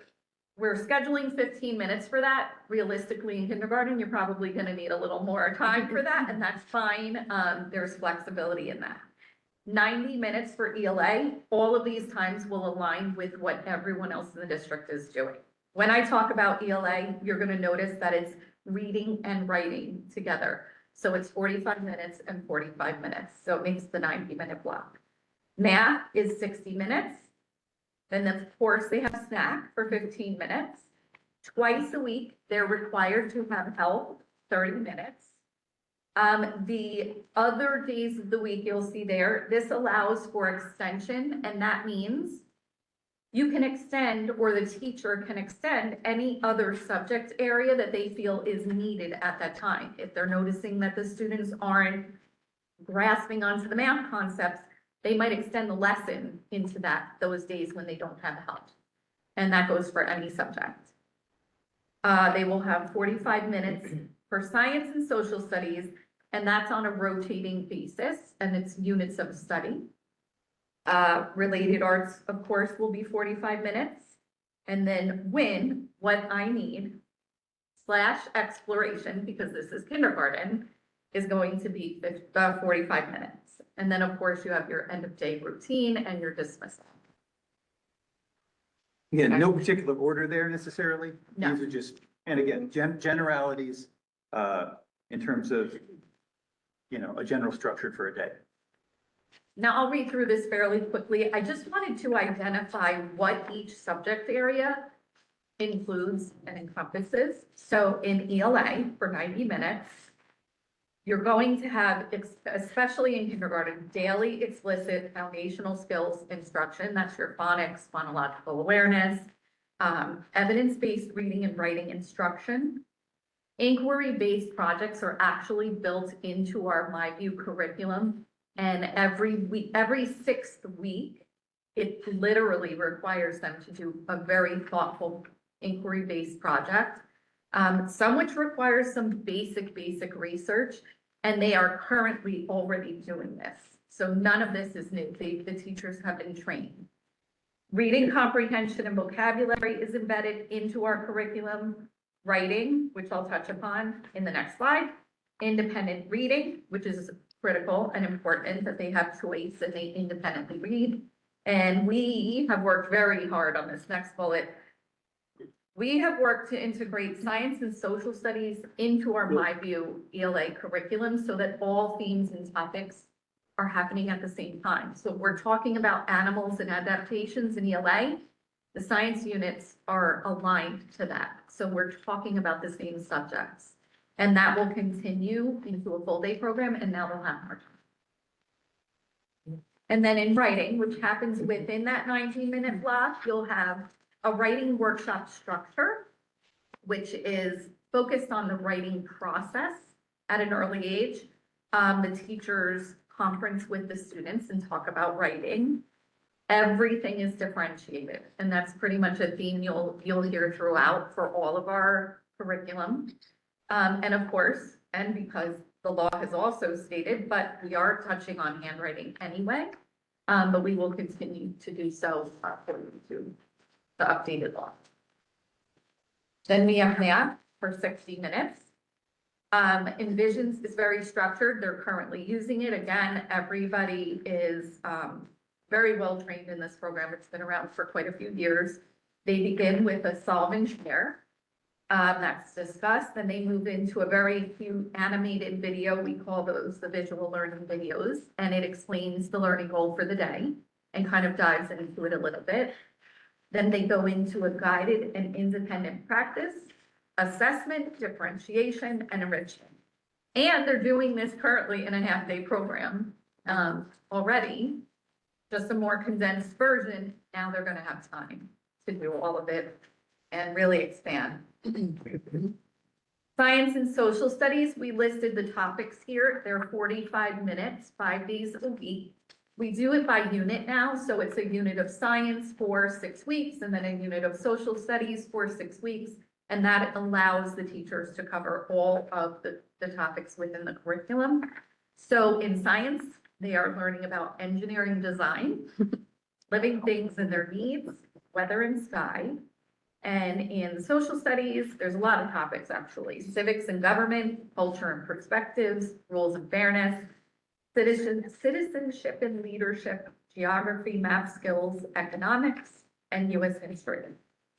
scheduling 15 minutes for that. Realistically, in kindergarten, you're probably going to need a little more time for that, and that's fine. There's flexibility in that. 90 minutes for ELA. All of these times will align with what everyone else in the district is doing. When I talk about ELA, you're going to notice that it's reading and writing together. So it's 45 minutes and 45 minutes. So it makes the 90-minute block. Math is 60 minutes. Then of course they have snack for 15 minutes. Twice a week, they're required to have help, 30 minutes. The other days of the week you'll see there, this allows for extension, and that means you can extend, or the teacher can extend any other subject area that they feel is needed at that time. If they're noticing that the students aren't grasping onto the math concepts, they might extend the lesson into those days when they don't have help. and that goes for any subject. They will have 45 minutes for science and social studies, and that's on a rotating basis, and it's units of study. Related arts, of course, will be 45 minutes. And then what I need / exploration, because this is kindergarten, is going to be 45 minutes. And then, of course, you have your end of day routine and your dismissal. Again, no particular order there necessarily. No. These are just, and again, generalities, in terms of, a general structure for a day. Now, I'll read through this fairly quickly. I just wanted to identify what each subject area includes and encompasses. So in ELA for 90 minutes, you're going to have, especially in kindergarten, daily explicit foundational skills instruction. That's your phonics, phonological awareness, evidence-based reading and writing instruction. Inquiry-based projects are actually built into our MyView curriculum. And every sixth week, it literally requires them to do a very thoughtful inquiry-based project. Some which requires some basic research, and they are currently already doing this. So none of this is new. The teachers have been trained. Reading comprehension and vocabulary is embedded into our curriculum. Writing, which I'll touch upon in the next slide. Independent reading, which is critical and important that they have choice and they independently read. And we have worked very hard on this next bullet. We have worked to integrate science and social studies into our MyView ELA curriculum so that all themes and topics are happening at the same time. So we're talking about animals and adaptations in ELA. The science units are aligned to that. So we're talking about the same subjects. And that will continue into a full day program, and now they'll have more time. And then in writing, which happens within that 19-minute block, you'll have a writing workshop structure, which is focused on the writing process at an early age. The teachers conference with the students and talk about writing. Everything is differentiated, and that's pretty much a theme you'll hear throughout for all of our curriculum. And of course, and because the law has also stated, but we are touching on handwriting anyway, but we will continue to do so according to the updated law. Then we have math for 60 minutes. Envisions is very structured. They're currently using it. Again, everybody is very well trained in this program. It's been around for quite a few years. They begin with a solve and share. That's discussed. Then they move into a very cute animated video. We call those the visual learning videos, and it explains the learning goal for the day and kind of dives into it a little bit. Then they go into a guided and independent practice, assessment, differentiation, and enrichment. And they're doing this currently in a half-day program already, just a more condensed version. Now they're going to have time to do all of it and really expand. Science and social studies, we listed the topics here. They're 45 minutes, 5 days a week. We do it by unit now, so it's a unit of science for 6 weeks, and then a unit of social studies for 6 weeks, and that allows the teachers to cover all of the topics within the curriculum. So in science, they are learning about engineering design, living things and their needs, weather and sky. And in social studies, there's a lot of topics actually: civics and government, culture and perspectives, rules and fairness, citizenship and leadership, geography, math skills, economics, and US history.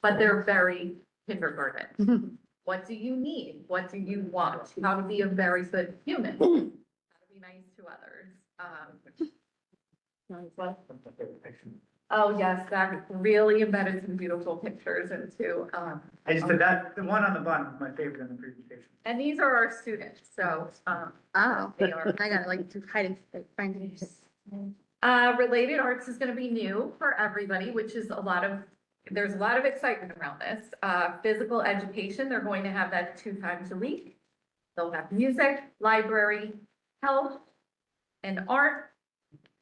But they're very kindergarten. What do you need? What do you want? How to be a very good human? How to be nice to others? Oh, yes, that really embedded some beautiful pictures into, I just said that, the one on the bottom is my favorite in the presentation. and these are our students, so, Oh, they are. I gotta like to hide and find it. Related arts is gonna be new for everybody, which is there's a lot of excitement around this. Physical education, they're going to have that 2 times a week. They'll have music, library, health, and art.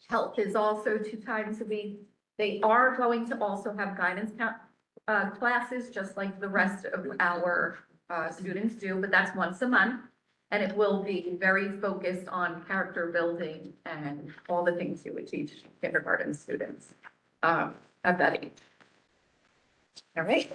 Health is also 2 times a week. They are going to also have classes, just like the rest of our students do, but that's once a month. And it will be very focused on character building and all the things you would teach kindergarten students at that age. All right?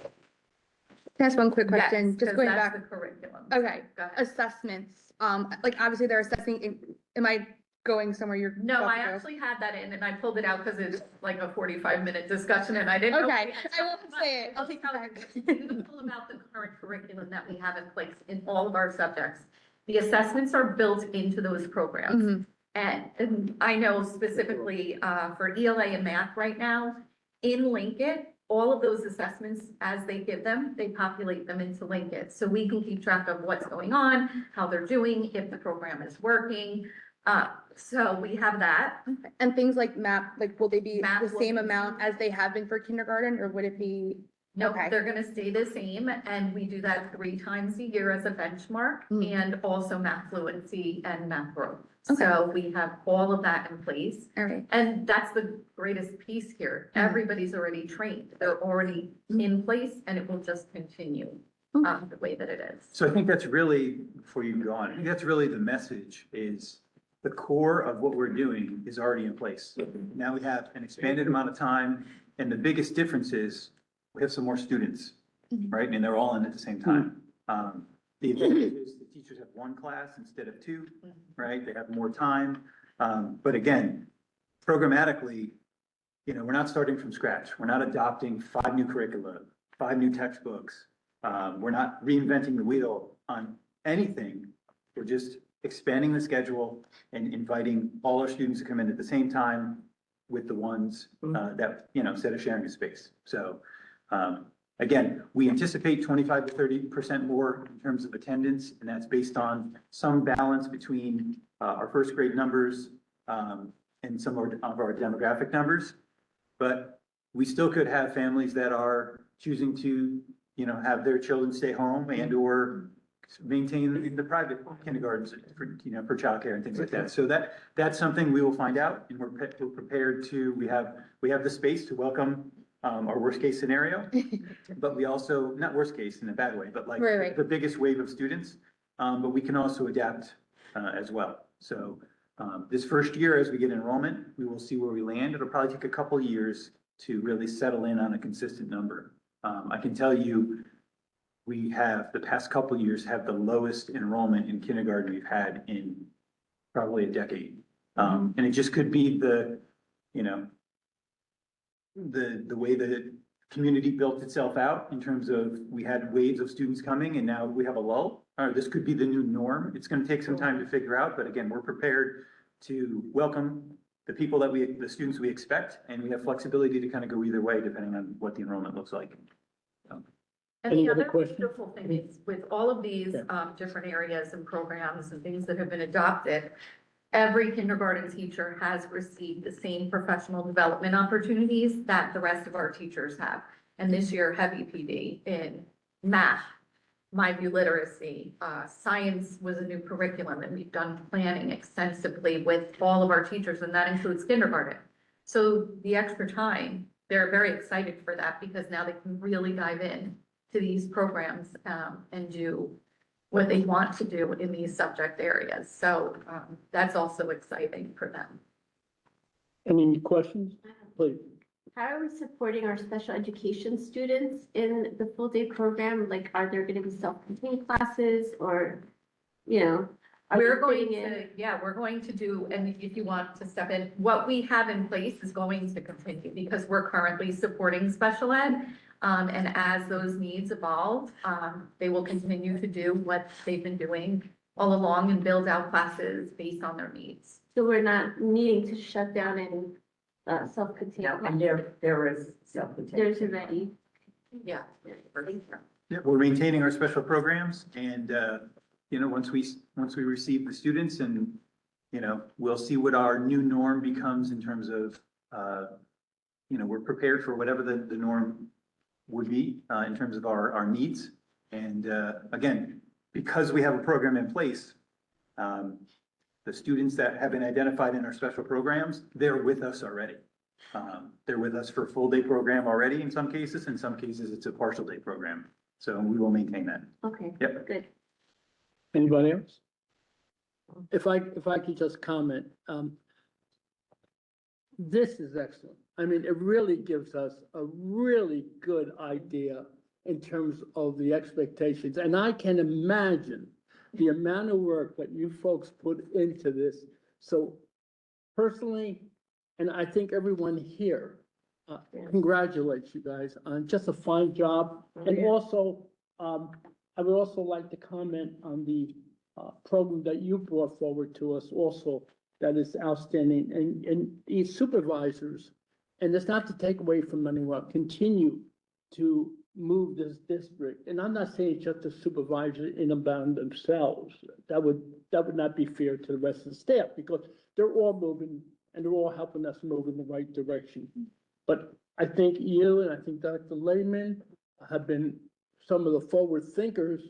Can I ask one quick Yes, question? 'cause Just going that's back, the curriculum. okay, Go ahead. assessments, like obviously they're assessing, am I going somewhere you're? No, about I to go? actually had that in and I pulled it out because it's like a 45-minute discussion and I didn't know. Okay, we had I won't time, but say it. I'll take it tell you back. what's beautiful about the current curriculum that we have in place in all of our subjects. The assessments are built into those programs. Mhm. And I know specifically for ELA and math right now, in Linkit, all of those assessments, as they give them, they populate them into Linkit. So we can keep track of what's going on, how they're doing, if the program is working. So we have that. And things like MAP, like will they be MAP the will same be- amount as they have been for kindergarten, or would it be? No, Okay. they're gonna stay the same, and we do that 3 times a year as a benchmark, Mm. and also math fluency and math growth. Okay. So we have all of that in place. All right. And that's the greatest piece here. Mhm. Everybody's already trained. They're already in place and it will just continue Okay. the way that it is. So I think that's really, before you go on, I think that's really the message is the core of what we're doing is already in place. Now we have an expanded amount of time, and the biggest difference is we have some more students, Mhm. right? And they're all in at the same time. The advantage is the teachers have 1 class instead of 2, right? They have more time. But again, programmatically, you know, we're not starting from scratch. We're not adopting 5 new curricula, 5 new textbooks. We're not reinventing the wheel on anything. We're just expanding the schedule and inviting all our students to come in at the same time with the ones that, you know, instead of sharing a space. So, again, we anticipate 25 to 30% more in terms of attendance, and that's based on some balance between our first grade numbers and some of our demographic numbers. But we still could have families that are choosing to, you know, have their children stay home and or maintain the private kindergartens for, you know, for childcare and things like that. So that's something we will find out, and we're prepared to, we have the space to welcome our worst case scenario, but we also, not worst case in a bad way, but like Right. the biggest wave of students. But we can also adapt as well. So this first year, as we get enrollment, we will see where we land. It'll probably take a couple of years to really settle in on a consistent number. I can tell you, we have, the past couple of years, have the lowest enrollment in kindergarten we've had in probably a decade. And it just could be the, you know, the way the community built itself out in terms of we had waves of students coming and now we have a lull. Or this could be the new norm. It's going to take some time to figure out, but again, we're prepared to welcome the people that the students we expect, and we have flexibility to kind of go either way depending on what the enrollment looks like. And Any the other other questions? beautiful thing is with all of these different areas and programs and things that have been adopted, every kindergarten teacher has received the same professional development opportunities that the rest of our teachers have. And this year, heavy PD in math, my view literacy, science was a new curriculum, and we've done planning extensively with all of our teachers, and that includes kindergarten. So the extra time, they're very excited for that because now they can really dive in to these programs and do what they want to do in these subject areas. So that's also exciting for them. Any questions? Please. How are we supporting our special education students in the full day program? Like, are there going to be self-contained classes or, you know? are We're they going fitting in? to, yeah, we're going to do, and if you want to step in, what we have in place is going to continue because we're currently supporting special ed. And as those needs evolve, they will continue to do what they've been doing all along and build out classes based on their needs. So we're not needing to shut down any self-contained No, and classes. there is self-contained. There's already. Yeah. Yeah, we're maintaining our special programs and, you know, once we receive the students and, you know, we'll see what our new norm becomes in terms of, you know, we're prepared for whatever the norm would be, in terms of our needs. And, again, because we have a program in place, the students that have been identified in our special programs, they're with us already. They're with us for a full day program already in some cases it's a partial day program. So we will maintain that. Okay, Yep. good. Anybody else? If I could just comment, this is excellent. I mean, it really gives us a really good idea in terms of the expectations. And I can imagine the amount of work that you folks put into this. So personally, and I think everyone here, congratulates you guys on just a fine job. And also, I would also like to comment on the program that you brought forward to us also, that is outstanding, and these supervisors, and it's not to take away from anyone, continue to move this district, and I'm not saying just the supervisors in and about themselves, that would not be fair to the rest of the staff, because they're all moving, and they're all helping us move in the right direction. But I think you, and I think Dr. Lehman have been some of the forward thinkers,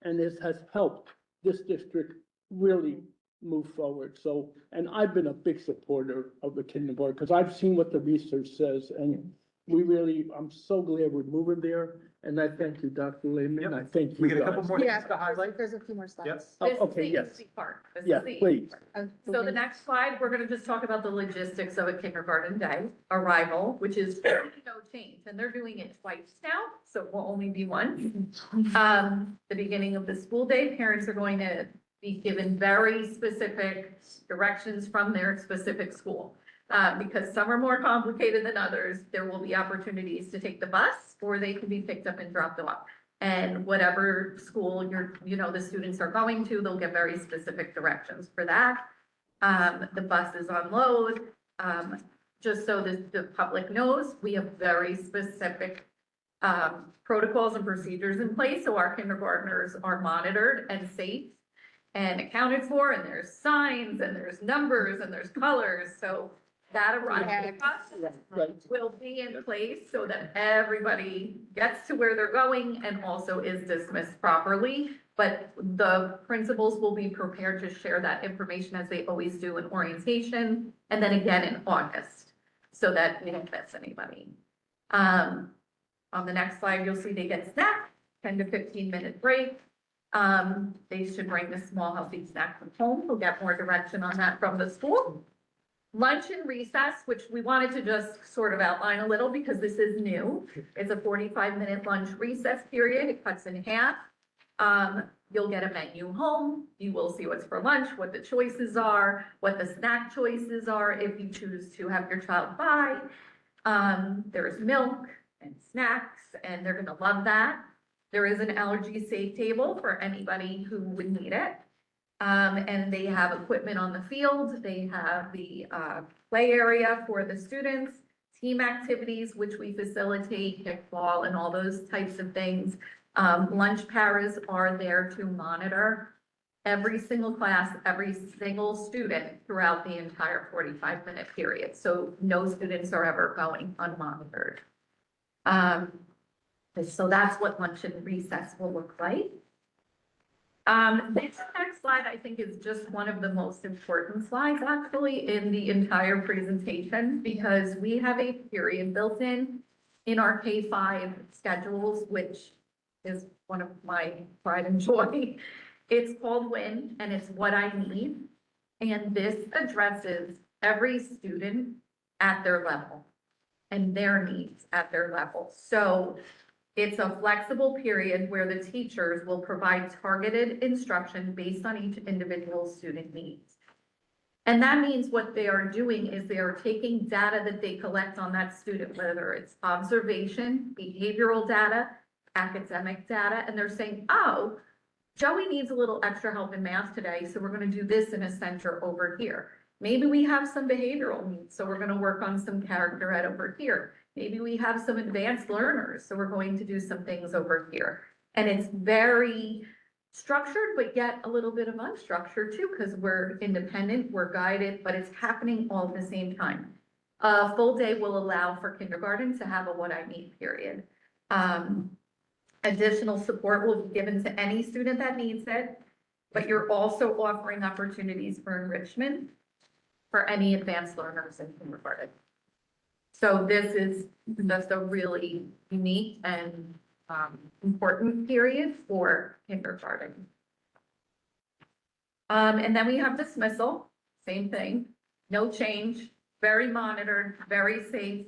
and this has helped this district really move forward. So, and I've been a big supporter of the kindergarten, because I've seen what the research says, and we really, I'm so glad we're moving there. And I thank you, Dr. Lehman. Yep. I thank you We get a couple guys. more Yeah, things to highlight. there's a few more slides. Yep. Oh, This is okay, the yes. easy part. This is Yeah, the easy please. part. So the next slide, we're gonna just talk about the logistics of a kindergarten day arrival, which is no change, and they're doing it twice now, so it will only be one. The beginning of the school day, parents are going to be given very specific directions from their specific school. Because some are more complicated than others, there will be opportunities to take the bus, or they can be picked up and dropped off. And whatever school the students are going to, they'll get very specific directions for that. The bus is on load. Just so the public knows, we have very specific protocols and procedures in place, so our kindergartners are monitored and safe and accounted for, and there's signs, and there's numbers, and there's colors, so that arrival bus will be in place so that everybody gets to where they're going and also is dismissed properly. But the principals will be prepared to share that information, as they always do in orientation, and then again in August, so that we don't miss anybody. On the next slide, you'll see they get snacks, 10 to 15-minute break. They should bring the small healthy snack from home. We'll get more direction on that from the school. Lunch and recess, which we wanted to just sort of outline a little because this is new. It's a 45-minute lunch recess period. It cuts in half. You'll get a menu home. You will see what's for lunch, what the choices are, what the snack choices are if you choose to have your child buy. There's milk and snacks, and they're gonna love that. There is an allergy safe table for anybody who would need it. And they have equipment on the field. They have the play area for the students, team activities, which we facilitate, kickball and all those types of things. Lunch paras are there to monitor every single class, every single student throughout the entire 45-minute period. So no students are ever going unmonitored. So that's what lunch and recess will look like. This next slide, I think, is just one of the most important slides actually in the entire presentation, because we have a period built in our K-5 schedules, which is one of my pride and joy. It's called WIN, and it's what I need. And this addresses every student at their level and their needs at their level. So it's a flexible period where the teachers will provide targeted instruction based on each individual student needs. And that means what they are doing is they are taking data that they collect on that student, whether it's observation, behavioral data, academic data, and they're saying, oh, Joey needs a little extra help in math today, so we're going to do this in a center over here. Maybe we have some behavioral needs, so we're going to work on some character ed over here. Maybe we have some advanced learners, so we're going to do some things over here. And it's very structured, but yet a little bit of unstructured too, because we're independent, we're guided, but it's happening all at the same time. A full day will allow for kindergarten to have a what I need period. Additional support will be given to any student that needs it, but you're also offering opportunities for enrichment for any advanced learners in kindergarten. So this is just a really unique and important period for kindergarten. And then we have dismissal, same thing, no change, very monitored, very safe.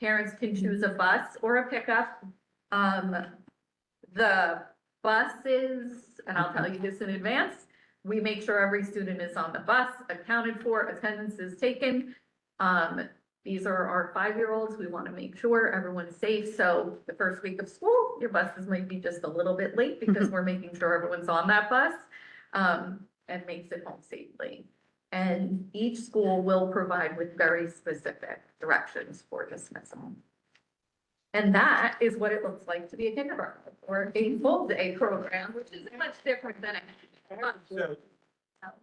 Parents can choose a bus or a pickup. The buses, and I'll tell you this in advance, we make sure every student is on the bus, accounted for, attendance is taken. These are our 5-year-olds. We want to make sure everyone's safe. So the first week of school, your buses might be just a little bit late because we're making sure everyone's on that bus, and makes it home safely. And each school will provide with very specific directions for dismissal. And that is what it looks like to be a kindergarten or a full day program, which is much different than So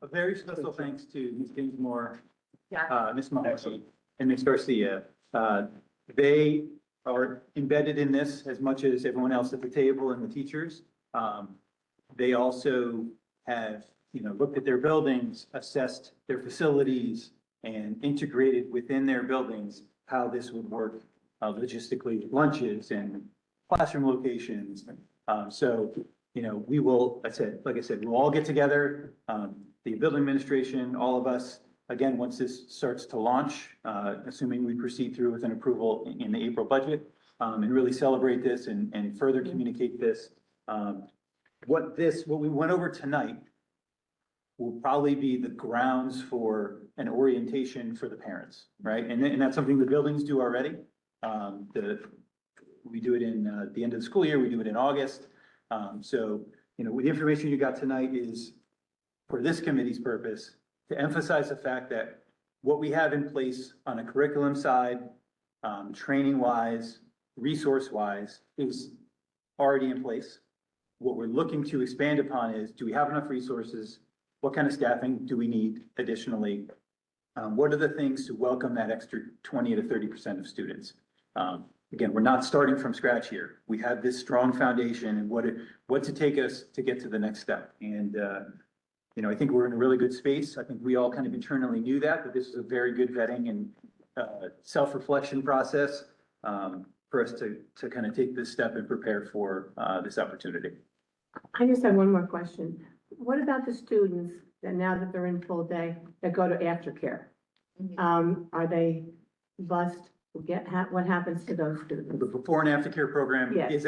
a very special thanks to Ms. Kingsmore, yeah. Ms. Mahoney, and Ms. Garcia. They are embedded in this as much as everyone else at the table and the teachers. They also have, looked at their buildings, assessed their facilities, and integrated within their buildings how this would work logistically, lunches and classroom locations. So, we will, like I said, we'll all get together, the building administration, all of us, again, once this starts to launch, assuming we proceed through with an approval in the April budget, and really celebrate this and further communicate this. What we went over tonight will probably be the grounds for an orientation for the parents, right? And that's something the buildings do already. We do it in the end of the school year, we do it in August. So, with the information you got tonight is for this committee's purpose, to emphasize the fact that what we have in place on a curriculum side, training wise, resource wise, is already in place. What we're looking to expand upon is, do we have enough resources? What kind of staffing do we need additionally? What are the things to welcome that extra 20 to 30% of students? Again, we're not starting from scratch here. We have this strong foundation and what to take us to get to the next step. And, I think we're in a really good space. I think we all kind of internally knew that, but this is a very good vetting and self-reflection process for us to kind of take this step and prepare for this opportunity. I just have one more question. What about the students that now that they're in full day, that go to aftercare? Are they bused? What happens to those students? The before and after care program Yes. is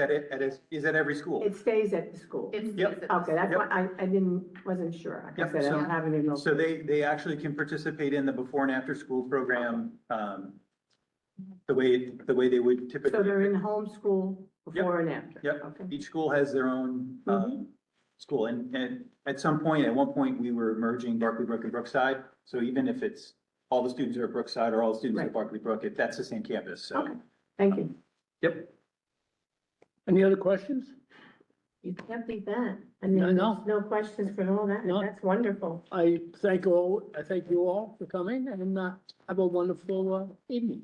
at every school. It stays at the school. Yep. Okay, that's why I wasn't sure. Like I Yep, said, I don't so- have any. So they actually can participate in the before and after school program, the way they would typically. So they're in homeschool before and after? Yep. Okay. Each school has their own, school, and at one point, we were merging Barkley Brook and Brookside, so even if it's all the students are at Brookside or all the students at Right. Barkley Brook, that's the same campus, so. Okay, thank you. Yep. Any other questions? You can't beat that. I I mean, know. no questions for all that. No. That's wonderful. I thank you all for coming and have a wonderful evening.